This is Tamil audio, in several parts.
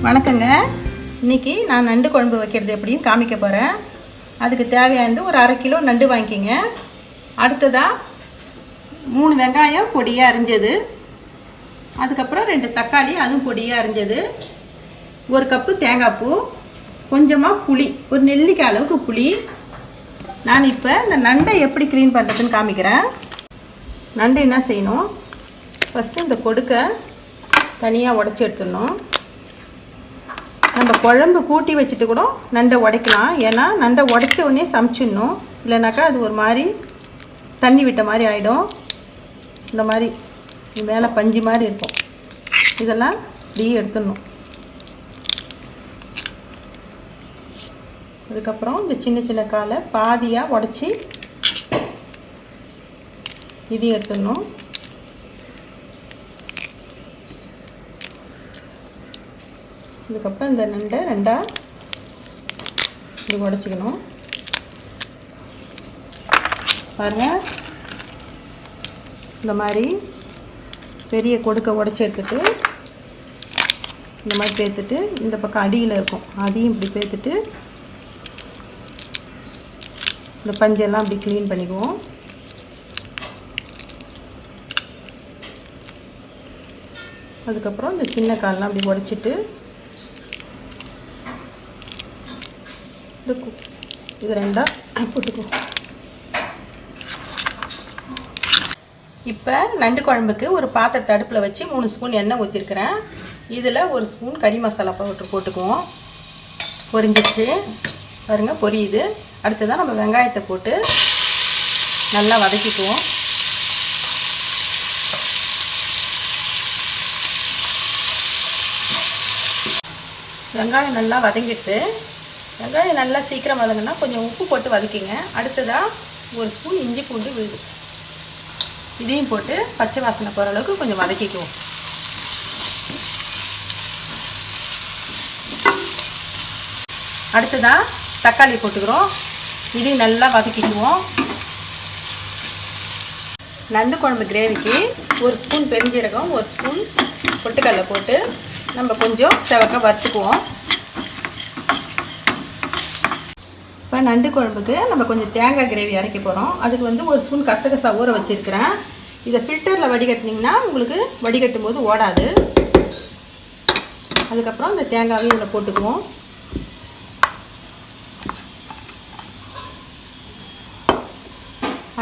வணக்கங்க. இன்றைக்கி நான் நண்டு குழம்பு வைக்கிறது எப்படின்னு காமிக்க போகிறேன். அதுக்கு தேவையானது ஒரு 1/2 கிலோ நண்டு வாங்கிக்கிங்க. அடுத்ததாக 3 வெங்காயம் பொடியாக அரிஞ்சது, அதுக்கப்புறம் 2 தக்காளி அதுவும் பொடியாக அரிஞ்சது, 1 கப்பு தேங்காய் பூ, கொஞ்சமாக புளி, ஒரு நெல்லிக்காய் அளவுக்கு புளி. நான் இப்போ இந்த நண்டை எப்படி க்ளீன் பண்ணுறதுன்னு காமிக்கிறேன். நண்டு என்ன செய்யணும், ஃபஸ்ட்டு இந்த கொடுக்கை தனியாக உடச்சி எடுத்துடணும். நம்ம குழம்பு கூட்டி வச்சுட்டு கூட நண்டை உடைக்கலாம். ஏன்னா நண்டை உடைச்ச உடனே சமைச்சிடணும், இல்லைனாக்கா அது ஒரு மாதிரி தண்ணி விட்ட மாதிரி ஆகிடும். இந்த மாதிரி மேலே பஞ்சு மாதிரி இருக்கும். இதெல்லாம் இப்படி எடுத்துடணும். அதுக்கப்புறம் இந்த சின்ன சின்ன காலை பாதியாக உடச்சி இதையும் எடுத்துடணும். இதுக்கப்புறம் இந்த நண்டை 2ஆக இப்படி உடச்சிக்கணும். பாருங்கள், இந்த மாதிரி பெரிய கொடுக்க உடச்சி எடுத்துட்டு இந்த மாதிரி பேத்துட்டு, இந்த பக்கம் அடியில் இருக்கும் அதையும் இப்படி பேத்துட்டு இந்த பஞ்செல்லாம் இப்படி க்ளீன் பண்ணிக்குவோம். அதுக்கப்புறம் இந்த சின்ன கால்லாம் அப்படி உடச்சிட்டு இது 2ஆக போட்டுக்குவோம். இப்போ நண்டு குழம்புக்கு ஒரு பாத்திரத்தை அடுப்பில் வச்சு 3 ஸ்பூன் எண்ணெய் ஊற்றிருக்கிறேன். இதில் 1 ஸ்பூன் கறி மசாலா பவுடர் போட்டுக்குவோம். பொரிஞ்சிச்சு பாருங்கள், பொரியுது. அடுத்ததான் நம்ம வெங்காயத்தை போட்டு நல்லா வதக்கிக்குவோம். வெங்காயம் நல்லா வதங்கிட்டு, வெங்காயம் நல்லா சீக்கிரம் வதங்கினா கொஞ்சம் உப்பு போட்டு வதக்கிங்க. அடுத்ததாக 1 ஸ்பூன் இஞ்சி பூண்டு விழுது, இதையும் போட்டு பச்சை வாசனை போகிற அளவுக்கு கொஞ்சம் வதக்கிக்குவோம். அடுத்ததாக தக்காளி போட்டுக்கிறோம், இதையும் நல்லா வதக்கிக்குவோம். நண்டு குழம்பு கிரேவிக்கு 1 ஸ்பூன் பெருஞ்சீரகம், 1 ஸ்பூன் பொட்டுக்கடலை போட்டு நம்ம கொஞ்சம் செவக்க வறுத்துக்குவோம். இப்போ நண்டு குழம்புக்கு நம்ம கொஞ்சம் தேங்காய் கிரேவி அரைக்க போகிறோம். அதுக்கு 1 ஸ்பூன் கசகசா ஊற வச்சுருக்கிறேன். இதை ஃபில்டரில் வடிகட்டினீங்கன்னா உங்களுக்கு வடிகட்டும் போது ஓடாது. அதுக்கப்புறம் இந்த தேங்காயும் இதில் போட்டுக்குவோம்.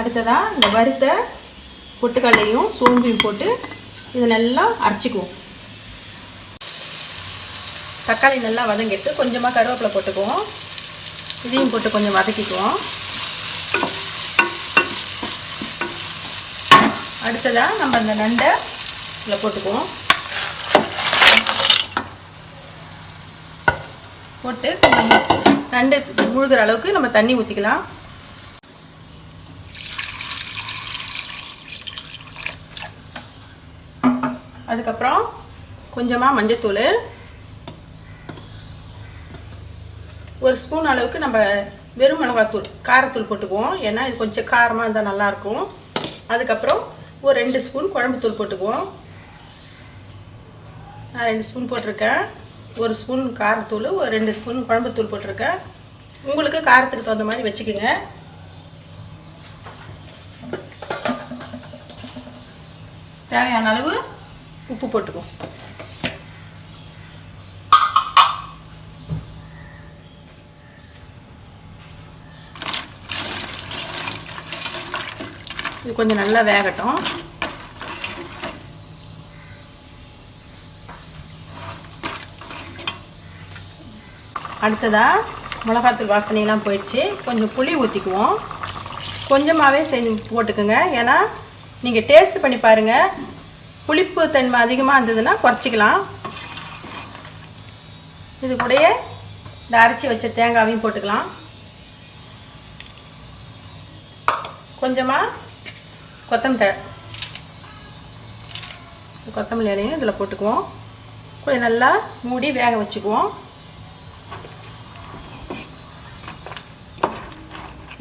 அடுத்ததாக இந்த வறுத்த பொட்டுக்கடலையும் சோம்பையும் போட்டு இதை நல்லா அரைச்சிக்குவோம். தக்காளி நல்லா வதங்கிட்டு கொஞ்சமாக கருவேப்பிலை போட்டுக்குவோம். இதையும் போட்டு கொஞ்சம் வதக்கிக்குவோம். அடுத்ததாக நம்ம இந்த நண்டை இதில் போட்டுக்குவோம். போட்டு நண்டு முழுகிற அளவுக்கு நம்ம தண்ணி ஊற்றிக்கலாம். அதுக்கப்புறம் கொஞ்சமாக மஞ்சத்தூள், 1 ஸ்பூன் அளவுக்கு நம்ம வெறும் மிளகாத்தூள் காரத்தூள் போட்டுக்குவோம். ஏன்னா இது கொஞ்சம் காரமாக இருந்தால் நல்லாயிருக்கும். அதுக்கப்புறம் ஒரு 2 ஸ்பூன் குழம்புத்தூள் போட்டுக்குவோம். நான் 2 ஸ்பூன் போட்டிருக்கேன். 1 ஸ்பூன் காரத்தூள், ஒரு 2 ஸ்பூன் குழம்புத்தூள் போட்டிருக்கேன். உங்களுக்கு காரத்துக்கு தகுந்த மாதிரி வச்சுக்கோங்க. தேவையான அளவு உப்பு போட்டுக்குவோம். இது கொஞ்சம் நல்லா வேகட்டும். அடுத்ததாக மிளகாத்தூள் வாசனையெல்லாம் போயிடுச்சு. கொஞ்சம் புளி ஊற்றிக்குவோம். கொஞ்சமாகவே செஞ்சு போட்டுக்குங்க. ஏன்னா நீங்கள் டேஸ்ட் பண்ணி பாருங்கள், புளிப்பு தன்மை அதிகமாக இருந்ததுன்னா குறைச்சிக்கலாம். இது கூடயே இந்த அரைச்சி வச்ச தேங்காவையும் போட்டுக்கலாம். கொஞ்சமாக கொத்தமல்லி இலையும் இதில் போட்டுக்குவோம். கொஞ்சம் நல்லா மூடி வேக வச்சுக்குவோம்.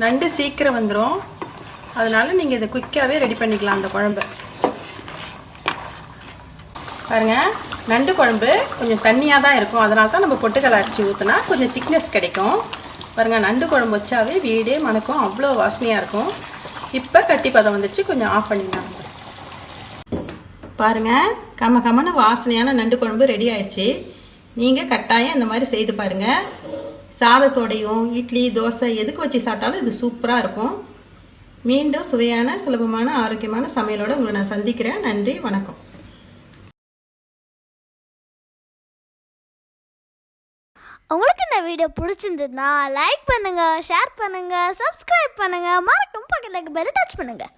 நண்டு சீக்கிரம் வந்துடும், அதனால் நீங்கள் இதை குயிக்காகவே ரெடி பண்ணிக்கலாம் அந்த குழம்பு. பாருங்கள், நண்டு குழம்பு கொஞ்சம் தண்ணியாக தான் இருக்கும். அதனால தான் நம்ம பொட்டுக்கடலை அரைச்சி ஊற்றினா கொஞ்சம் திக்னஸ் கிடைக்கும். பாருங்கள், நண்டு குழம்பு வச்சாவே வீடே மணக்கும், அவ்வளோ வாசனையாக இருக்கும். இப்போ கட்டி பதம் வந்துச்சு, கொஞ்சம் ஆஃப் பண்ணிடலாம். பாருங்கள், கமகமான வாசனையான நண்டு குழம்பு ரெடி ஆயிடுச்சு. நீங்கள் கட்டாயம் இந்த மாதிரி செய்து பாருங்கள். சாதத்தோடையும் இட்லி தோசை எதுக்கு வச்சு சாப்பிட்டாலும் இது சூப்பராக இருக்கும். மீண்டும் சுவையான சுலபமான ஆரோக்கியமான சமையலோடு உங்களை நான் சந்திக்கிறேன். நன்றி, வணக்கம். உங்களுக்கு இந்த வீடியோ பிடிச்சிருந்ததுன்னா லைக் பண்ணுங்க, ஷேர் பண்ணுங்க, சப்ஸ்கிரைப் பண்ணுங்க, மறக்காம பக்கத்துல பெல் டச் பண்ணுங்க.